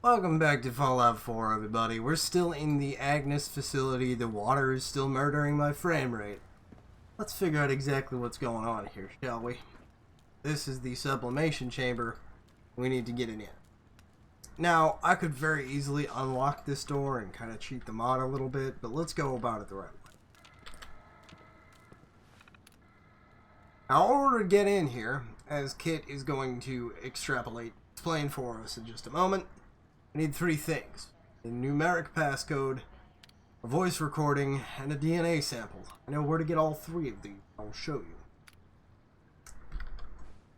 Welcome back to Fallout 4, everybody. We're still in the Agnes facility. The water is still murdering my frame rate. Let's figure out exactly what's going on here, shall we? This is the sublimation chamber. We need to get it in. Now, I could very easily unlock this door and kind of cheat the mod a little bit, but let's go about it the right way. Now, in order to get in here, as Kit is going to explain for us in just a moment, I need three things: a numeric passcode, a voice recording, and a DNA sample. I know where to get all three of these. I'll show you.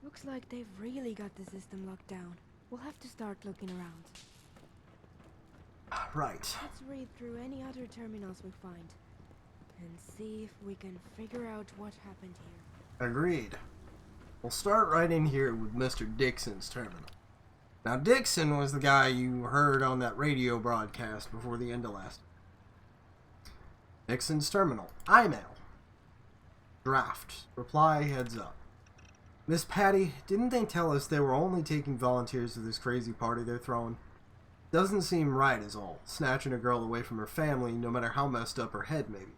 Looks like they've really got the system locked down. We'll have to start looking around. Right. Let's read through any other terminals we find and see if we can figure out what happened here. Agreed. We'll start right in here with Mr. Dixon's terminal. Now, Dixon was the guy you heard on that radio broadcast before the end of last. Dixon's terminal. IMAIL. Draft. Reply heads up. Miss Patty, didn't they tell us they were only taking volunteers to this crazy party they're throwing? Doesn't seem right is all. Snatching a girl away from her family, no matter how messed up her head may be.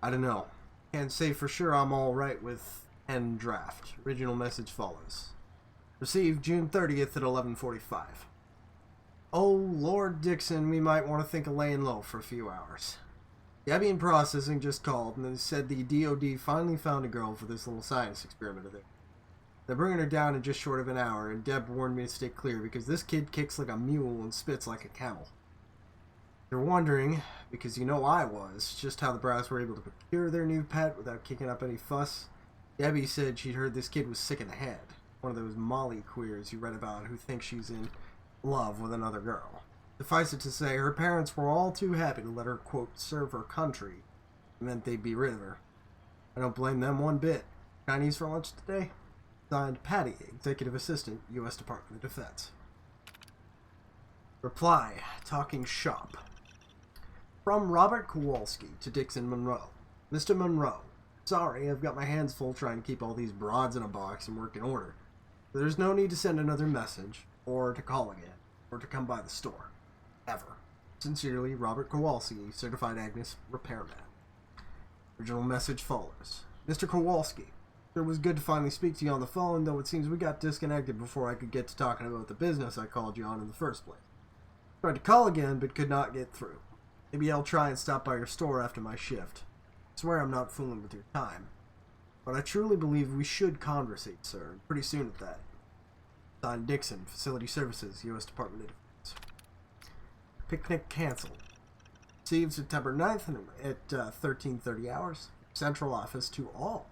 I don't know. Can't say for sure I'm all right with end draft. Original message follows. Received June 30th at 11:45. Oh, Lord Dixon, we might want to think of laying low for a few hours. Gabby in processing just called and then said the DOD finally found a girl for this little science experiment of theirs. They're bringing her down in just short of an hour, and Deb warned me to stay clear because this kid kicks like a mule and spits like a camel. You're wondering, because you know I was, just how the Brass were able to procure their new pet without kicking up any fuss. Debbie said she'd heard this kid was sick in the head. One of those Molly queers you read about who think she's in love with another girl. Suffice it to say, her parents were all too happy to let her, quote, serve her country. It meant they'd be rid of her. I don't blame them one bit. Chinese for lunch today? Signed, Patty, Executive Assistant, U.S. Department of Defense. Reply, talking shop. From Robert Kowalski to Dixon Monroe. Mr. Monroe, sorry, I've got my hands full trying to keep all these broads in a box and work in order. There's no need to send another message, or to call again, or to come by the store. Ever. Sincerely, Robert Kowalski, Certified Agnes Repairman. Original message follows. Mr. Kowalski, it was good to finally speak to you on the phone, though it seems we got disconnected before I could get to talking about the business I called you on in the first place. Tried to call again, but could not get through. Maybe I'll try and stop by your store after my shift. I swear I'm not fooling with your time. But I truly believe we should conversate, sir, and pretty soon at that. Signed, Dixon, Facility Services, U.S. Department of Defense. Picnic canceled. Received September 9th at 13:30 hours. Central office to all.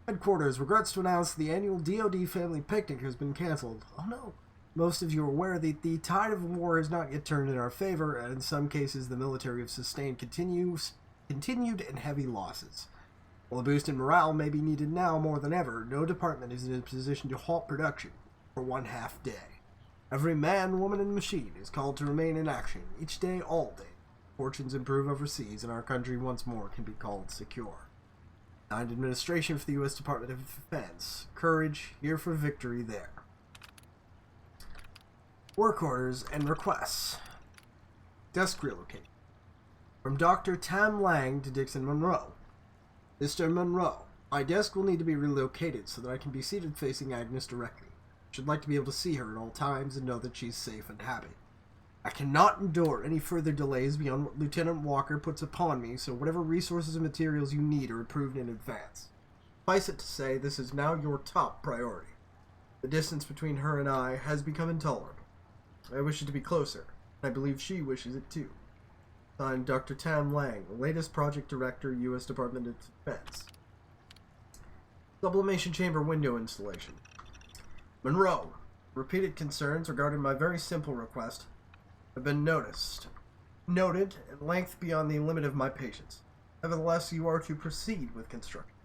Headquarters regrets to announce the annual DoD family picnic has been canceled. Oh no. Most of you are aware that the tide of war has not yet turned in our favor, and in some cases the military have sustained continued and heavy losses. While a boost in morale may be needed now more than ever, no department is in a position to halt production for one half day. Every man, woman, and machine is called to remain in action, each day, all day. Fortunes improve overseas, and our country once more can be called secure. Signed, Administration for the U.S. Department of Defense. Courage, here for victory there. Work orders and requests. Desk relocation. From Dr. Tam Lang to Dixon Monroe. Mr. Monroe, my desk will need to be relocated so that I can be seated facing Agnes directly. I should like to be able to see her at all times and know that she's safe and happy. I cannot endure any further delays beyond what Lieutenant Walker puts upon me, so whatever resources and materials you need are approved in advance. Suffice it to say, this is now your top priority. The distance between her and I has become intolerable. I wish it to be closer. I believe she wishes it too. Signed, Dr. Tam Lang, latest project director, U.S. Department of Defense. Sublimation chamber window installation. Monroe, repeated concerns regarding my very simple request have been noted, at length beyond the limit of my patience. Nevertheless, you are to proceed with construction.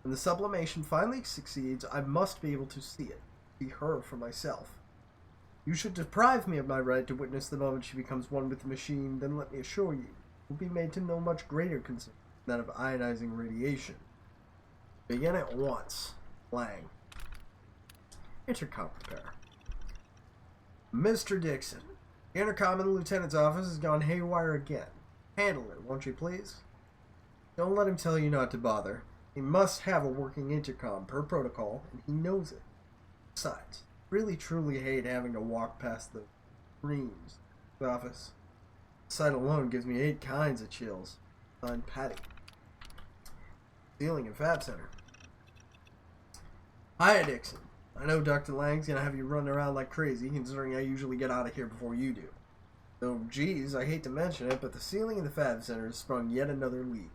When the sublimation finally succeeds, I must be able to see it, see her for myself. You should deprive me of my right to witness the moment she becomes one with the machine, then let me assure you, will be made to no much greater concern than that of ionizing radiation. Begin at once. Lang. Intercom repair. Mr. Dixon, Intercom in the lieutenant's office has gone haywire again. Handle it, won't you please? Don't let him tell you not to bother. He must have a working intercom per protocol, and he knows it. Besides, really truly hate having to walk past the screens in the office. The sight alone gives me 8 kinds of chills. Signed, Patty. Ceiling and Fab Center. Hiya, Dixon. I know Dr. Lang's gonna have you running around like crazy, considering I usually get out of here before you do. Though, geez, I hate to mention it, but the ceiling in the Fab Center has sprung yet another leak.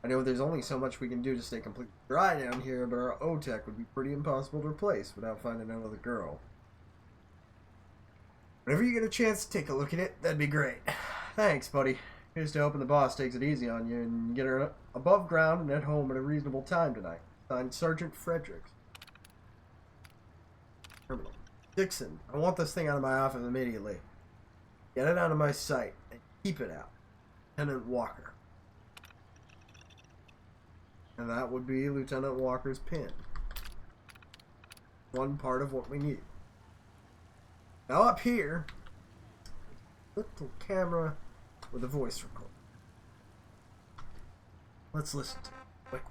I know there's only so much we can do to stay completely dry down here, but our O-Tech would be pretty impossible to replace without finding another girl. Whenever you get a chance to take a look at it, that'd be great. Thanks, buddy. Here's to hoping the boss takes it easy on you and get her above ground and at home at a reasonable time tonight. Signed, Sergeant Fredericks. Terminal. Dixon, I want this thing out of my office immediately. Get it out of my sight and keep it out. Lieutenant Walker. And that would be Lieutenant Walker's pin. One part of what we need. Now up here, little camera with a voice recorder. Let's listen to it. Quick.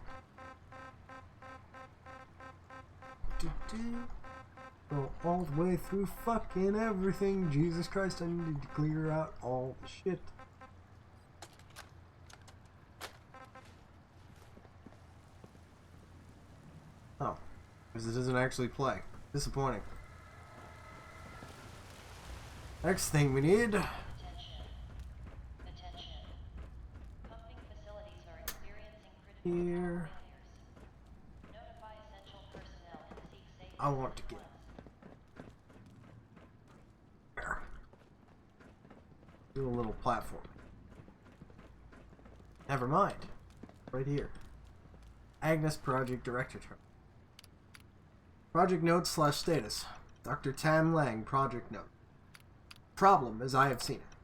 Go all the way through fucking everything. Jesus Christ, I need to clear out all the shit. Oh, because it doesn't actually play. Disappointing. Next thing we need. Attention. Pumping facilities are experiencing critical Here. failures. Notify essential personnel and seek safe. I want to get there. Do a little platform. Never mind. Right here. Agnes Project Director term. Project notes / status. Dr. Tam Lang, Project note. Problem, as I have seen it.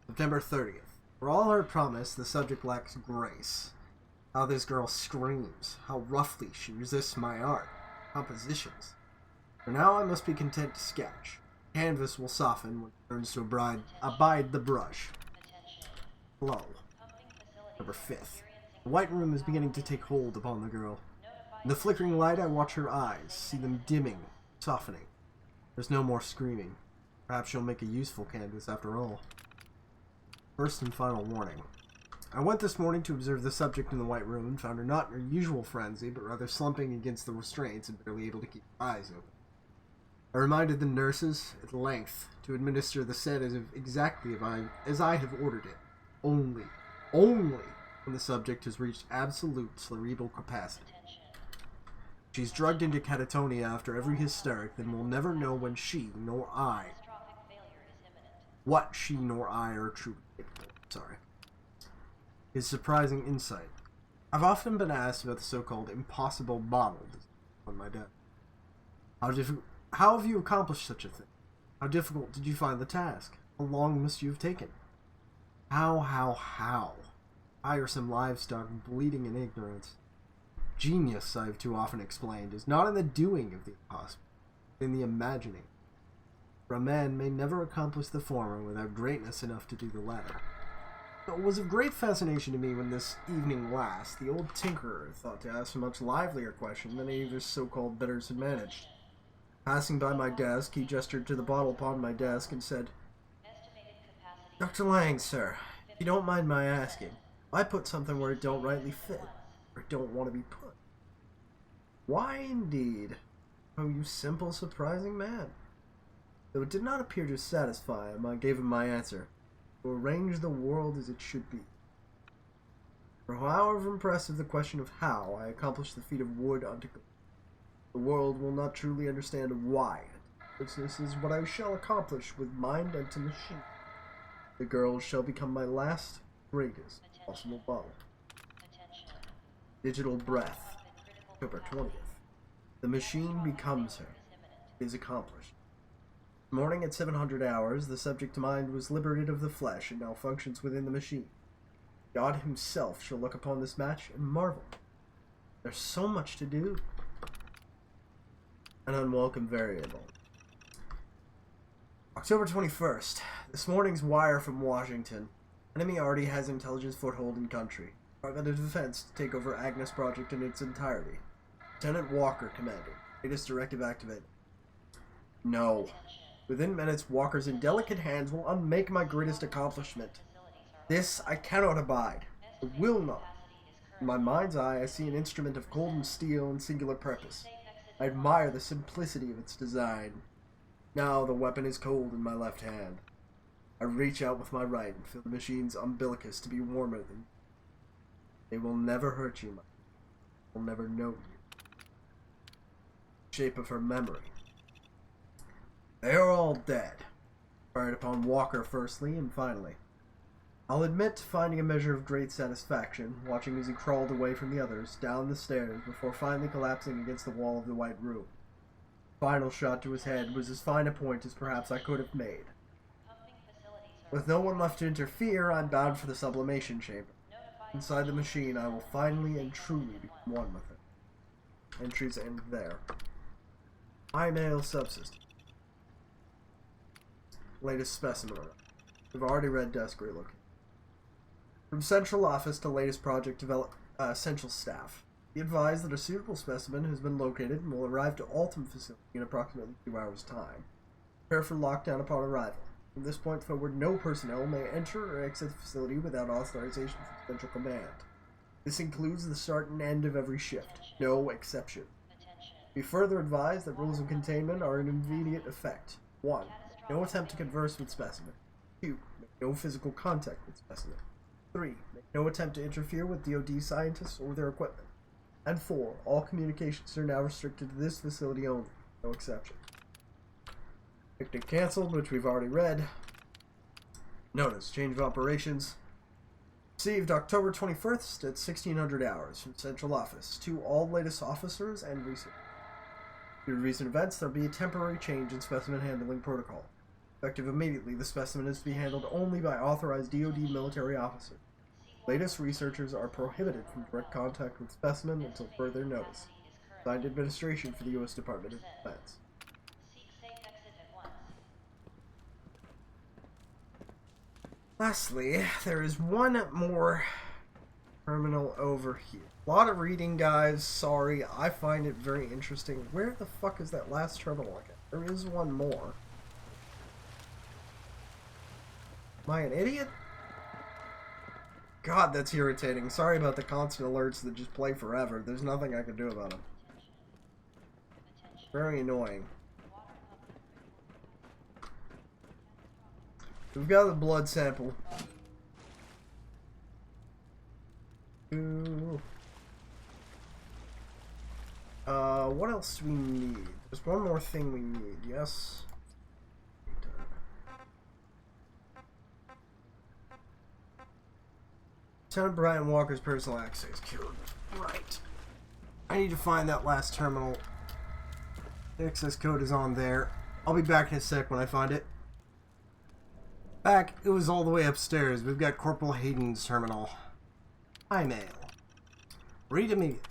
September 30th. For all her promise, the subject lacks grace. How this girl screams. How roughly she resists my art. Compositions. For now, I must be content to sketch. Canvas will soften when it turns to abide the brush. Flow. Number 5th. The white room is beginning to take hold upon the girl. In the flickering light, I watch her eyes, see them dimming, softening. There's no more screaming. Perhaps she'll make a useful canvas after all. First and final warning. I went this morning to observe the subject in the white room and found her not in her usual frenzy, but rather slumping against the restraints and barely able to keep her eyes open. I reminded the nurses, at length, to administer the sedative exactly as I have ordered it. Only when the subject has reached absolute cerebral capacity. She's drugged into catatonia after every hysteric, then we'll never know when she nor I, what she nor I are truly capable. His surprising insight. I've often been asked about the so-called impossible bottle on my desk. How have you accomplished such a thing? How difficult did you find the task? How long must you have taken? How? Tiresome livestock bleeding in ignorance. Genius, I've too often explained, is not in the doing of the impossible, but in the imagining. For a man may never accomplish the former without greatness enough to do the latter. It was of great fascination to me when this evening last, the old tinkerer thought to ask a much livelier question than any of his so-called betters had managed. Passing by my desk, he gestured to the bottle upon my desk and said, "Dr. Lang, sir, if you don't mind my asking, why put something where it don't rightly fit, or it don't want to be put?" Why, indeed? Oh, you simple, surprising man. Though it did not appear to satisfy him, I gave him my answer. To arrange the world as it should be. For however impressive the question of how I accomplished the feat of wood unto gold, the world will not truly understand why. This is what I shall accomplish with mind and to machine. The girl shall become my last, greatest possible bottle. Digital breath. October 20th. The machine becomes her. It is accomplished. Morning at 700 hours, the subject mind was liberated of the flesh and now functions within the machine. God himself shall look upon this match and marvel. There's so much to do. An unwelcome variable. October 21st. This morning's wire from Washington. Enemy already has intelligence foothold in country. Department of Defense to take over Agnes Project in its entirety. Lieutenant Walker commanding. Latest directive activated. No. Within minutes, Walker's indelicate hands will unmake my greatest accomplishment. This I cannot abide. I will not. In my mind's eye, I see an instrument of golden steel and singular purpose. I admire the simplicity of its design. Now the weapon is cold in my left hand. I reach out with my right and feel the machine's umbilicus to be warmer than. They will never hurt you, they will never know you. Shape of her memory. They are all dead. Fired upon Walker firstly and finally. I'll admit to finding a measure of great satisfaction, watching as he crawled away from the others, down the stairs, before finally collapsing against the wall of the white room. The final shot to his head was as fine a point as perhaps I could have made. With no one left to interfere, I'm bound for the sublimation chamber. Inside the machine, I will finally and truly become one with it. Entries end there. High-mail subsystem. Latest specimen. We've already read desk relocation. From central office to latest project essential staff. Be advised that a suitable specimen has been located and will arrive to Altum facility in approximately 2 hours' time. Prepare for lockdown upon arrival. From this point forward, no personnel may enter or exit the facility without authorization from Central Command. This includes the start and end of every shift. No exception. Be further advised that rules of containment are in immediate effect. 1. No attempt to converse with specimen. 2. Make no physical contact with specimen. 3. Make no attempt to interfere with DoD scientists or their equipment. And 4. All communications are now restricted to this facility only. No exception. Picnic cancelled, which we've already read. Notice, change of operations. Received October 21st at 1600 hours from Central Office to all latest officers and research. Due to recent events, there will be a temporary change in specimen handling protocol. Effective immediately, the specimen is to be handled only by authorized DoD military officers. Latest researchers are prohibited from direct contact with specimen until further notice. Signed Administration for the U.S. Department of Defense. Lastly, there is one more terminal over here. A lot of reading, guys. Sorry, I find it very interesting. Where the fuck is that last terminal again? There is one more. Am I an idiot? God, that's irritating. Sorry about the constant alerts that just play forever. There's nothing I can do about them. Very annoying. We've got the blood sample. What else do we need? There's one more thing we need, yes? Lieutenant Brian Walker's personal access code. Right. I need to find that last terminal. The access code is on there. I'll be back in a sec when I find it. Back, it was all the way upstairs. We've got Corporal Hayden's terminal. Mail. Read immediately.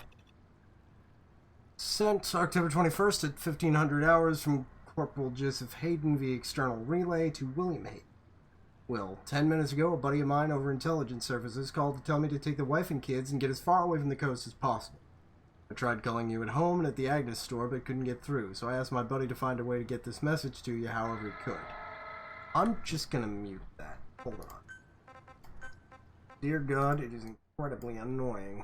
Sent October 21st at 1500 hours from Corporal Joseph Hayden via external relay to William Hayden. Will, 10 minutes ago, a buddy of mine over Intelligence Services called to tell me to take the wife and kids and get as far away from the coast as possible. I tried calling you at home and at the Agnes store, but couldn't get through, so I asked my buddy to find a way to get this message to you however he could. I'm just gonna mute that. Hold on. Dear God, it is incredibly annoying.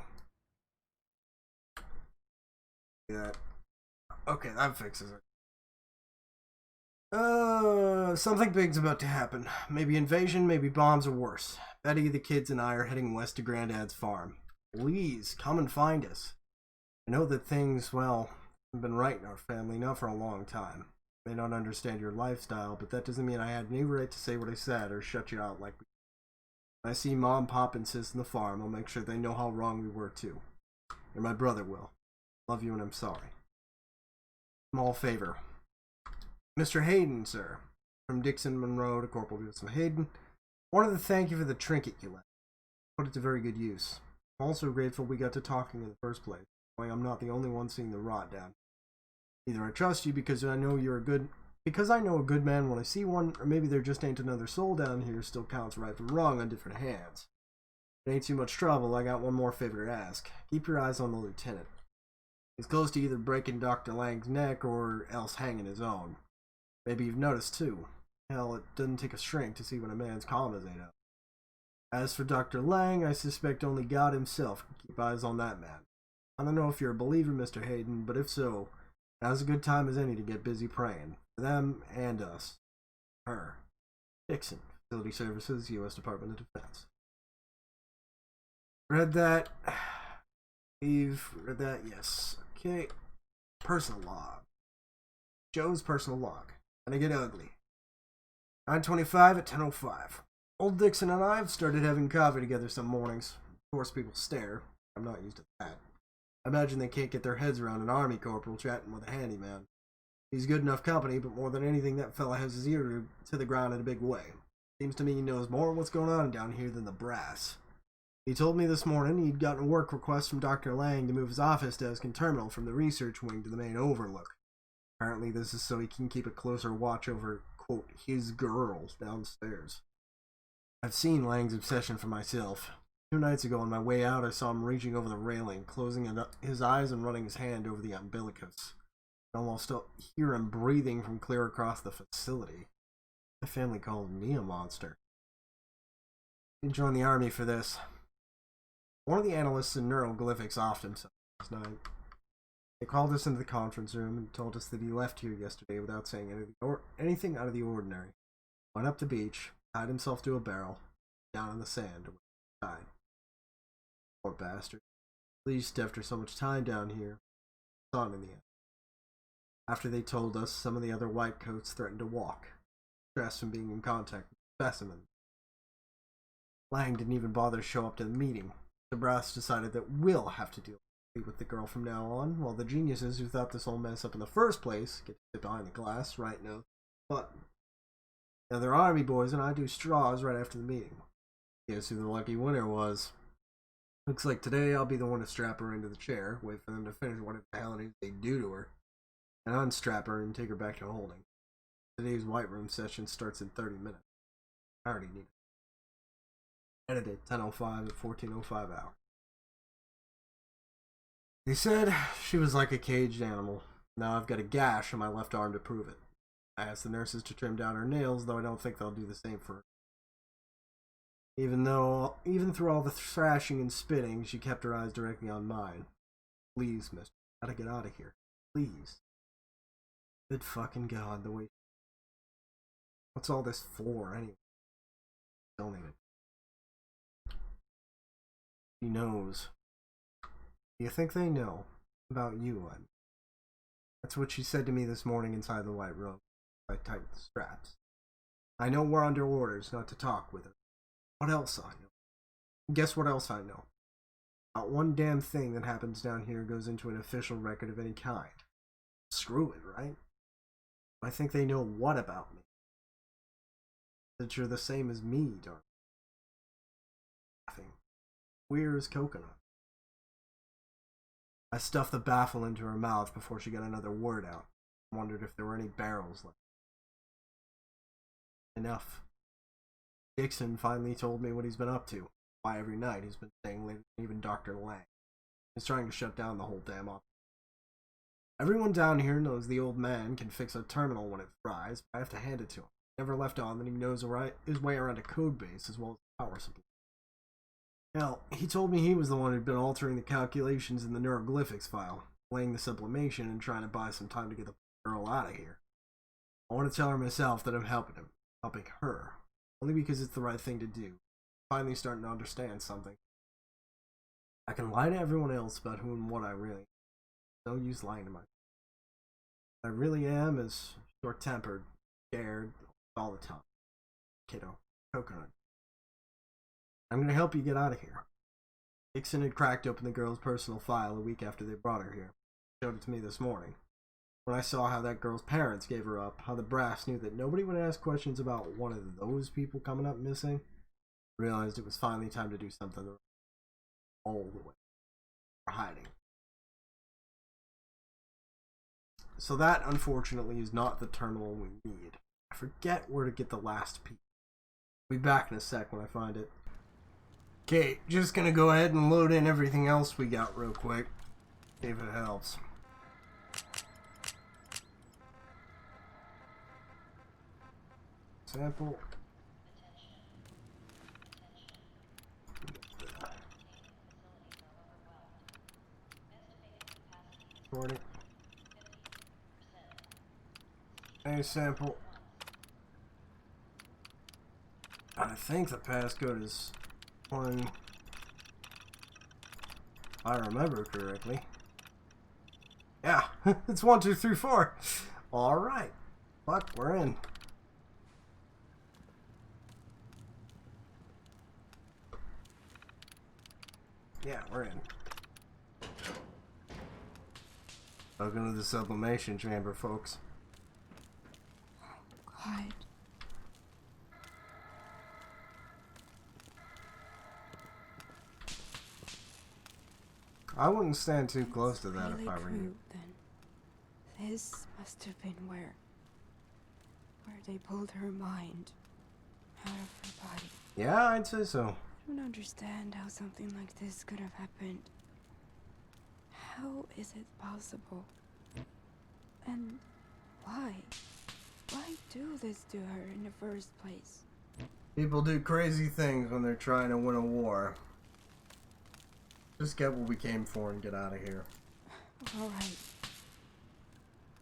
That. Okay, that fixes it. Something big's about to happen. Maybe invasion, maybe bombs, or worse. Betty, the kids, and I are heading west to Granddad's farm. Please, come and find us. I know that things, well, have been right in our family now for a long time. I may not understand your lifestyle, but that doesn't mean I had any right to say what I said or shut you out like we. When I see Mom, Pop, and Sis in the farm, I'll make sure they know how wrong we were too. And my brother will. Love you and I'm sorry. Small favor. Mr. Hayden, sir. From Dixon Monroe to Corporal Joseph Hayden. Wanted to thank you for the trinket you left. Put it to very good use. I'm also grateful we got to talking in the first place, knowing I'm not the only one seeing the rot down. Either I trust you because I know you're a good because I know a good man when I see one, or maybe there just ain't another soul down here, still counts right from wrong on different hands. If it ain't too much trouble, I got one more favor to ask. Keep your eyes on the lieutenant. He's close to either breaking Dr. Lang's neck or else hanging his own. Maybe you've noticed too. Hell, it doesn't take a shrink to see when a man's calm is ain't up. As for Dr. Lang, I suspect only God himself can keep eyes on that man. I don't know if you're a believer, Mr. Hayden, but if so, now's a good time as any to get busy praying. For them and us. Her. Dixon, Facility Services, U.S. Department of Defense. Read that. Eve, read that, yes. Okay. Personal log. Joe's personal log. Gonna get ugly. 9:25 at 10:05. Old Dixon and I have started having coffee together some mornings. Of course, people stare. I'm not used to that. I imagine they can't get their heads around an army corporal chatting with a handyman. He's good enough company, but more than anything, that fella has his ear to the ground in a big way. Seems to me he knows more of what's going on down here than the brass. He told me this morning he'd gotten a work request from Dr. Lang to move his office desk and terminal from the research wing to the main overlook. Apparently this is so he can keep a closer watch over, quote, his girls downstairs. I've seen Lang's obsession for myself. 2 nights ago on my way out, I saw him reaching over the railing, closing his eyes and running his hand over the umbilicus. I almost hear him breathing from clear across the facility. My family called me a monster. He joined the army for this. One of the analysts in neuroglyphics offed himself last night. They called us into the conference room and told us that he left here yesterday without saying anything out of the ordinary. Went up the beach, tied himself to a barrel, down in the sand, and died. Poor bastard. At least after so much time down here, saw him in the end. After they told us, some of the other white coats threatened to walk, stressed from being in contact with specimens. Lang didn't even bother to show up to the meeting. The brass decided that we'll have to deal with the girl from now on, while the geniuses who thought this whole mess up in the first place get to sit behind the glass, right now. But now they're army boys, and I do straws right after the meeting. Guess who the lucky winner was? Looks like today I'll be the one to strap her into the chair, wait for them to finish whatever the hell it is they do to her, and unstrap her and take her back to holding. Today's white room session starts in 30 minutes. I already need it. Edited 10:05 at 14:05 hour. They said she was like a caged animal. Now I've got a gash on my left arm to prove it. I asked the nurses to trim down her nails, though I don't think they'll do the same for her. Even through all the thrashing and spitting, she kept her eyes directly on mine. Please, mister, gotta get out of here. Please. Good fucking God, the way. What's all this for, anyway? Don't even. He knows. Do you think they know about you, Len? That's what she said to me this morning inside the white room. I tightened the straps. I know we're under orders not to talk with her. What else I know? Guess what else I know? Not one damn thing that happens down here goes into an official record of any kind. Screw it, right? I think they know what about me? That you're the same as me, darling. Laughing. Queer as coconut. I stuffed the baffle into her mouth before she got another word out. Wondered if there were any barrels left. Enough. Dixon finally told me what he's been up to. Why every night he's been staying late, even Dr. Lang. He's trying to shut down the whole damn office. Everyone down here knows the old man can fix a terminal when it fries, but I have to hand it to him. Never left on that he knows his way around a code base as well as the power supply. Hell, he told me he was the one who'd been altering the calculations in the neuroglyphics file, laying the sublimation and trying to buy some time to get the girl out of here. I want to tell her myself that I'm helping him, helping her, only because it's the right thing to do. Finally starting to understand something. I can lie to everyone else about who and what I really am. No use lying to myself. What I really am is short-tempered, scared, all the time. Kiddo. Coconut. I'm gonna help you get out of here. Dixon had cracked open the girl's personal file a week after they brought her here. Showed it to me this morning. When I saw how that girl's parents gave her up, how the brass knew that nobody would ask questions about one of those people coming up missing, I realized it was finally time to do something all the way. For hiding. So that, unfortunately, is not the terminal we need. I forget where to get the last piece. I'll be back in a sec when I find it. Okay, just gonna go ahead and load in everything else we got real quick. See if it helps. Sample. Sort it. A sample. I think the passcode is one. If I remember correctly. Yeah, it's 1, 2, 3, 4. All right, fuck, we're in. Yeah, we're in. Welcome to the sublimation chamber, folks. God. I wouldn't stand too close to that Really if I were you. Then. This must have been where they pulled her mind out of her body. Yeah, I'd say so. I don't understand how something like this could have happened. How is it possible? And why? Why do this to her in the first place? People do crazy things when they're trying to win a war. Just get what we came for and get out of here. Alright.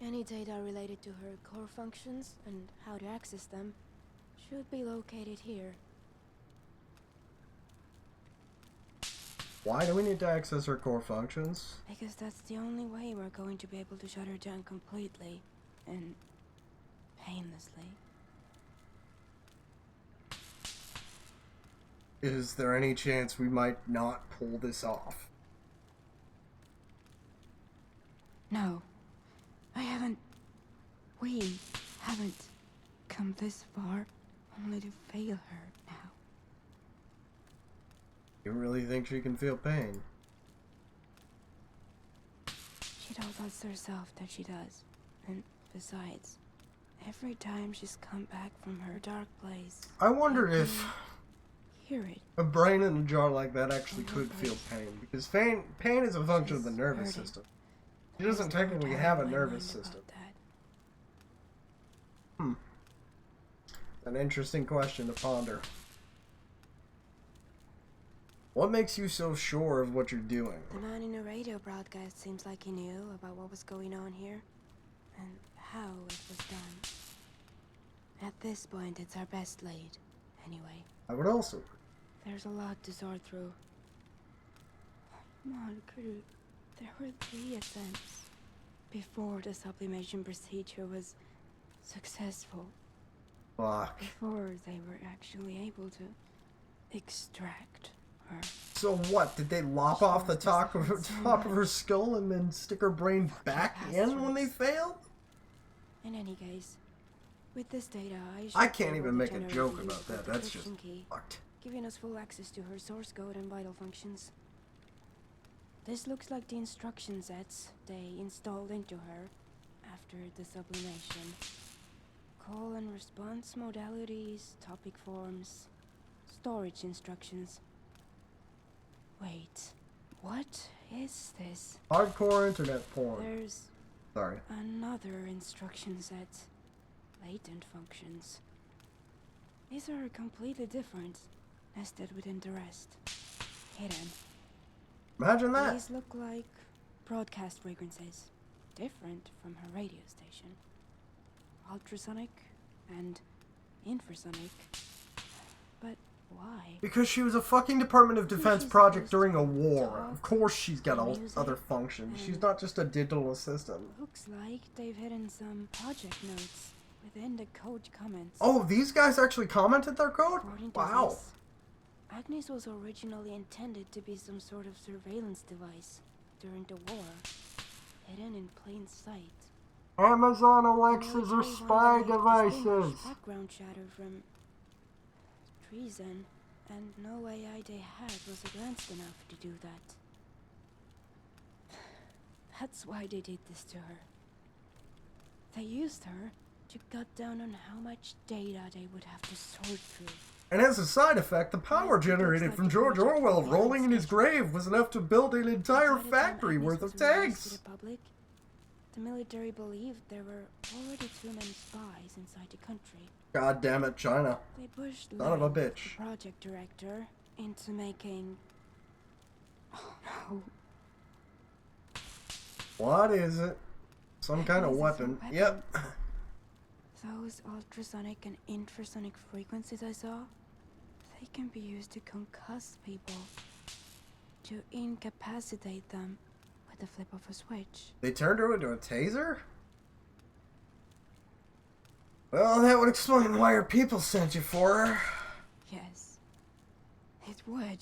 Any data related to her core functions and how to access them should be located here. Why do we need to access her core functions? Because that's the only way we're going to be able to shut her down completely and painlessly. Is there any chance we might not pull this off? No. We haven't come this far only to fail her now. You really think she can feel pain? She told us herself that she does. And besides, every time she's come back from her dark place, I wonder I if can hear it. a brain in a jar like that actually could feel pain. Because pain is a function of the nervous hurting. system. She doesn't There's no technically doubt have a in my nervous mind about system. that. An interesting question to ponder. What makes you so sure of what you're doing? The man in the radio broadcast seems like he knew about what was going on here and how it was done. At this point, it's our best laid, anyway. I would also. There's a lot to sort through. There were 3 attempts before the sublimation procedure was successful. Fuck. Before they were actually able to extract her. So what? Did they lop off the top of her skull and then stick her brain back in when they failed? In any case, with this data, I can't even make a joke about that. That's just fucked. Giving us full access to her source code and vital functions. This looks like the instruction sets they installed into her after the sublimation. Call and response modalities, topic forms, storage instructions. Wait, what is this? Hardcore internet porn. There's Sorry. another instruction set. Latent functions. These are completely different, nested within the rest. Hidden. Imagine that. These look like broadcast frequencies, different from her radio station. Ultrasonic and infrasonic. But why? Because she was a fucking Department of Defense she's project supposed during a to war. talk Of course she's got all music other functions. She's and- not just a digital assistant. Looks like they've hidden some project notes within the code comments. Oh, these guys actually commented their code? According to Wow. this, Agnes was originally intended to be some sort of surveillance device during the war, hidden in plain sight. Amazon The Alexas are military spy wanted to distinguish devices. background chatter from treason, and no AI they had was advanced enough to do that. That's why they did this to her. They used her to cut down on how much data they would have to sort through. And as a side effect, the power generated from George Orwell rolling in his grave was enough to build an entire factory worth of tanks. The public, the military believed there were already too many spies inside the country. God damn it, China. They pushed Son of a the bitch. project director into making... Oh no. What is it? Some kind of This is a weapon. weapon. Yep. Those ultrasonic and infrasonic frequencies I saw, they can be used to concuss people, to incapacitate them with the flip of a switch. They turned her into a taser? Well, that would explain why her people sent you for her. Yes, it would.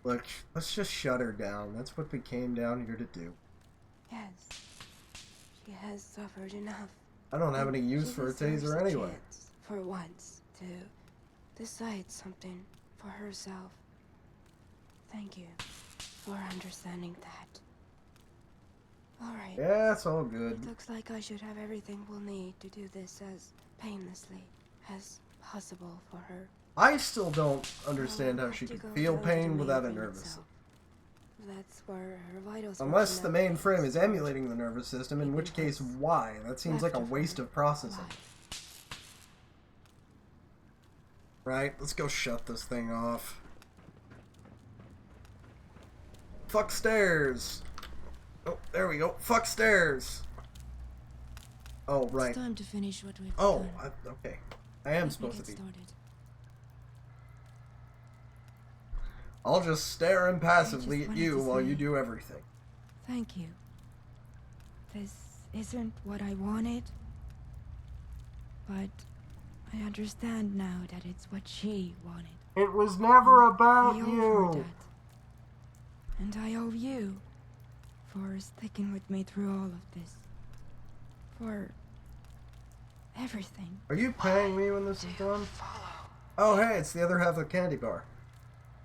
Look, let's just shut her down. That's what we came down here to do. Yes, she has suffered enough. I don't have any use She for a deserves taser a anyway. chance, for once, to decide something for herself. Thank you for understanding that. Alright. Yeah, it's all good. It looks like I should have everything we'll need to do this as painlessly as possible for her. I still don't understand I'll how have she to could go feel down to pain the without a mainframe nervous itself. system. That's where her vitals Unless work the in that mainframe case. is emulating the nervous system, in which case, why? That seems like a Left of waste her of processing. alive. Right, let's go shut this thing off. Fuck stairs! Oh, there we go. Fuck stairs! Oh, right. It's time to finish what we've Oh, done. okay. I am Let me supposed to get be. started. I'll just stare impassively just at wanted you to while you say- do everything. Thank you. This isn't what I wanted, but I understand now that it's what she wanted. It was never about I owe her that. And I owe you for sticking with me through all of this. For everything. Are you paying me when this is done? Follow. Oh, hey, it's the other half of the candy bar.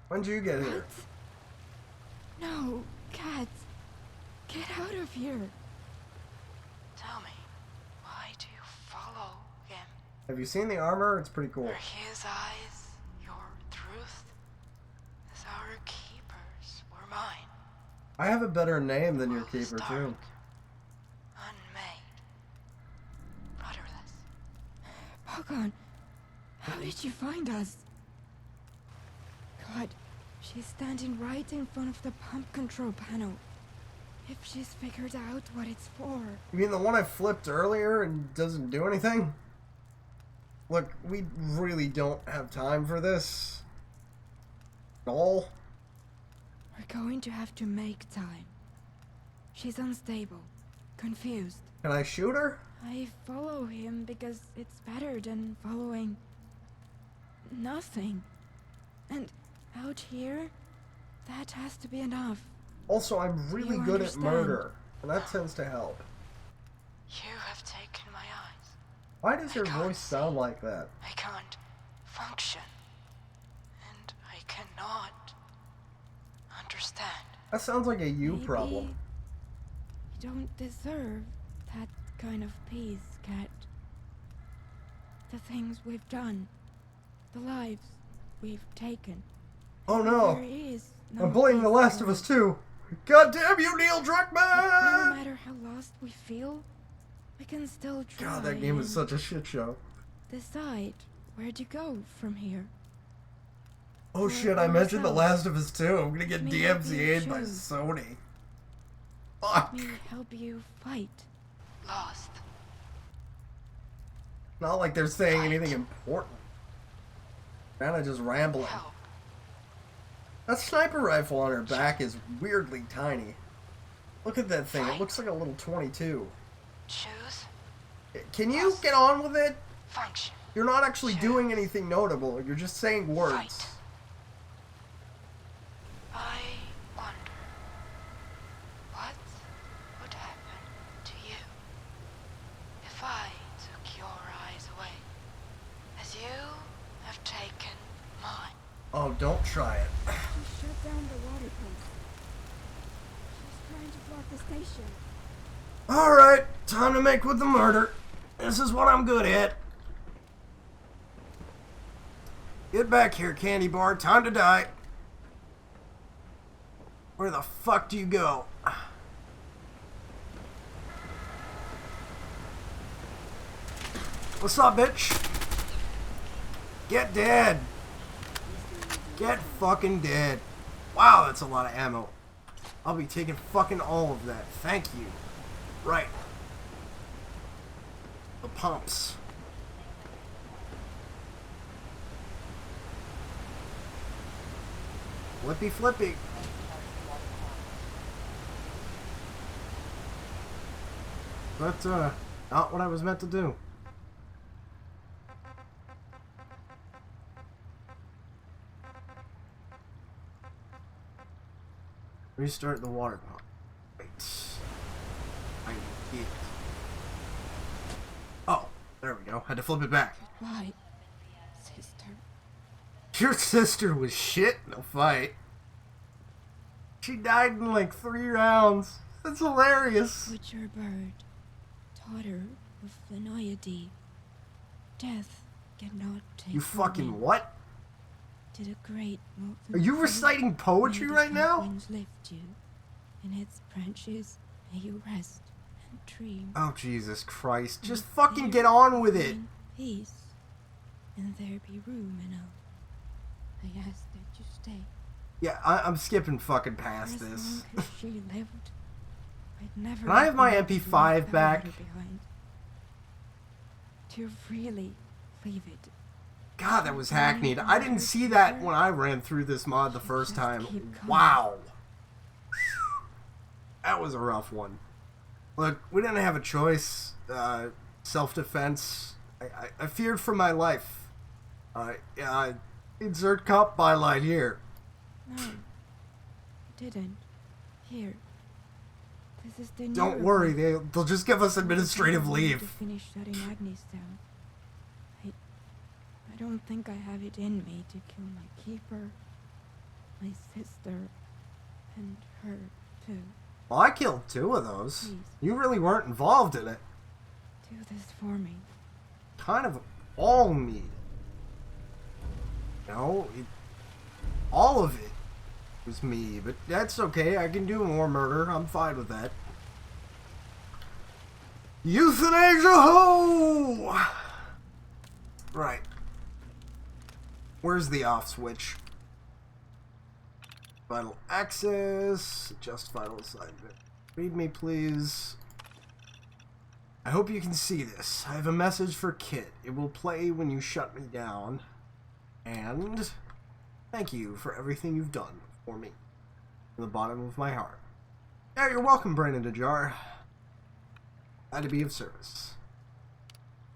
When'd you get here? What? No, Cat. Get out of here. Tell me, why do you follow him? Have you seen the armor? It's pretty cool. Are his eyes your truth? As our keepers were mine. I have a better name than your World is keeper, dark, too. unmade, rudderless. Pogon, how did you find us? God, she's standing right in front of the pump control panel. If she's figured out what it's for. You mean the one I flipped earlier and doesn't do anything? Look, we really don't have time for this. At all. We're going to have to make time. She's unstable, confused. Can I shoot her? I follow him because it's better than following nothing. And out here, that has to be enough. Also, I'm really You good at understand. murder, and that tends to help. You have taken my eyes. Why does your I can't voice sound see. like that? I can't function. And I cannot understand. That sounds like a you Maybe problem. You don't deserve that kind of peace, Cat. The things we've done, the lives we've taken. Oh There no! is no I'm playing The peace Last for of Us 2! God damn you, Neil No Druckmann! matter how lost we feel, we can still try. God, that game is and such a shit show. decide where to go from here. Oh For shit, I mentioned The ourselves. Last of Us 2. I'm gonna get Me help you DMCA'd by choose. Sony. Fuck! Let me help you fight. Lost. Not like they're saying anything important. Kinda just rambling. Help. That sniper rifle on her back is weirdly tiny. Look at that thing, it looks like a little 22. Choose. Can you get on with it? Function. You're not actually doing anything notable, you're just saying words. Fight. I wonder what would happen to you if I took your eyes away, as you have taken mine. Oh, don't try it. She shut down the water pump. She's trying to block the station. Alright, time to make with the murder. This is what I'm good at. Get back here, candy bar. Time to die. Where the fuck do you go? What's up, bitch? Get dead. Get fucking dead. Wow, that's a lot of ammo. I'll be taking fucking all of that. Thank you. Right. The pumps. Flippy flippy. But, not what I was meant to do. Restart the water pump. Wait. I need it. Oh, there we go. Had to flip it back. Goodbye, sister. Your sister was shit in a fight. She died in like 3 rounds. That's hilarious. Witcher bird, daughter of the Naiadi. Death cannot take You her fucking in. what? Did a great Are you reciting poetry right now? Winds lift you. In its branches may you rest and dream. Oh, Jesus Christ. Just And fucking there get on with it. find Peace, and there be room enough. I ask that you stay. Yeah, I'm skipping fucking past For as this. long as she lived, I'd never Can I have my let MP5 that back? water behind. To really leave it. God, that was hackneyed. I didn't see that when I ran through this mod the first time. Wow. That was a rough one. Look, we didn't have a choice. Self-defense. I feared for my life. Insert cop byline here. No, you didn't. Here. This is the Don't new worry, equipment. they'll just give us I administrative need to leave. finish shutting Agnes down. I don't think I have it in me to kill my keeper, my sister, and her too. Well, I killed 2 of those. Please. You really weren't involved in it. Do this for me. Kind of all me. No, all of it was me, but that's okay. I can do more murder. I'm fine with that. Euthanasia ho! Right. Where's the off switch? Vital access. Adjust vital assignment. Read me, please. I hope you can see this. I have a message for Kit. It will play when you shut me down. And thank you for everything you've done for me. From the bottom of my heart. Yeah, you're welcome, Brandon DeJar. Glad to be of service.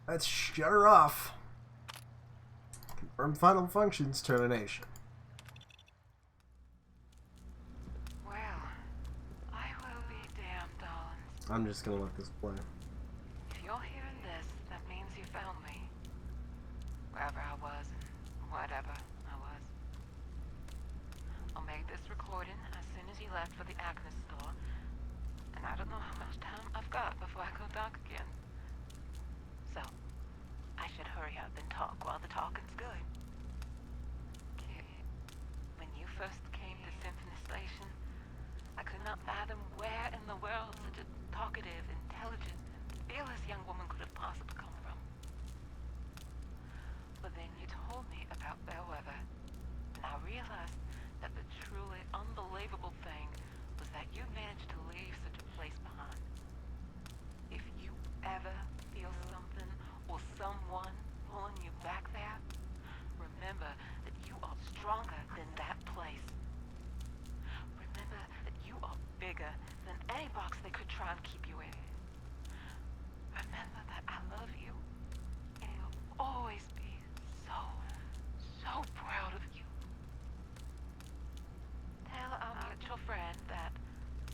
Let's shut her off. Confirm final functions termination. Well, I will be damned, darlings. I'm just gonna let this play. If you're hearing this, that means you found me. Wherever I was and whatever I was. I'll make this recording as soon as you left for the Agnes store. And I don't know how much time I've got before I go dark again. So, I should hurry up and talk while the talking's good. Kid, when you first came to Symphony Station, I could not fathom where in the world such a talkative, intelligent, and fearless young woman could have possibly come from. But then you told me about Bellwether, and I realized that the truly unbelievable thing was that you managed to leave such a place behind. If you ever feel something or someone pulling you back there, remember that you are stronger than that place. Remember that you are bigger than any box they could try and keep you in. Remember that I love you, and will always be so proud of you. Tell our mutual friend that,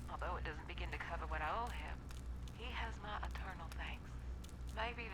although it doesn't begin to cover what I owe him, he has my eternal thanks. Maybe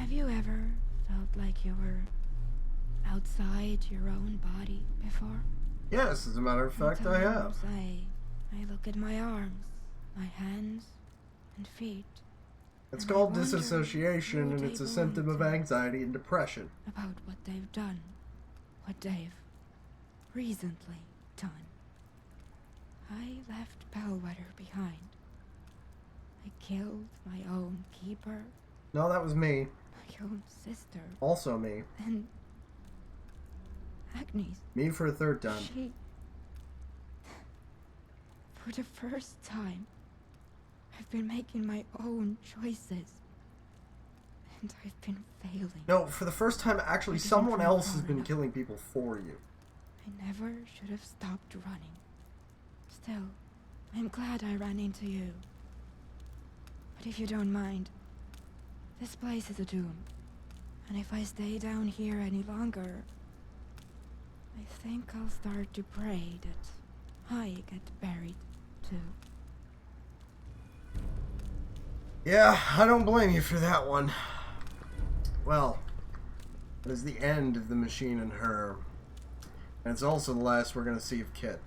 Have you ever felt like you were outside your own body before? Yes, as a matter of fact, I have. Sometimes I look at my arms, my hands, and feet. It's and I called wonder disassociation, who and they it's a belong symptom of to. anxiety and depression. About what they've done. What they've recently done. I left Bellwether behind. I killed my own keeper, No, that was me. my own sister, Also me. and Agnes. Me for a third time. She... For the first time, I've been making my own choices. And I've been failing. No, for the first time, actually, I didn't someone try else has hard been enough. killing people for you. I never should have stopped running. Still, I'm glad I ran into you. But if you don't mind, this place is a doom. And if I stay down here any longer, I think I'll start to pray that I get buried too. Yeah, I don't blame you for that one. Well, that is the end of The Machine and Her. And it's also the last we're going to see of Kit.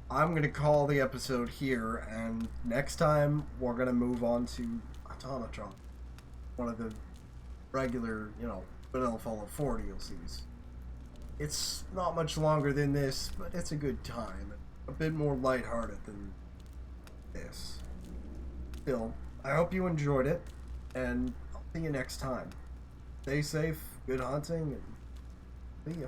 I'm going to call the episode here, and next time we're going to move on to Automatron. One of the regular, Vanilla Fallout 4 DLCs. It's not much longer than this, but it's a good time. A bit more lighthearted than this. Still, I hope you enjoyed it, and I'll see you next time. Stay safe, good hunting, and see ya.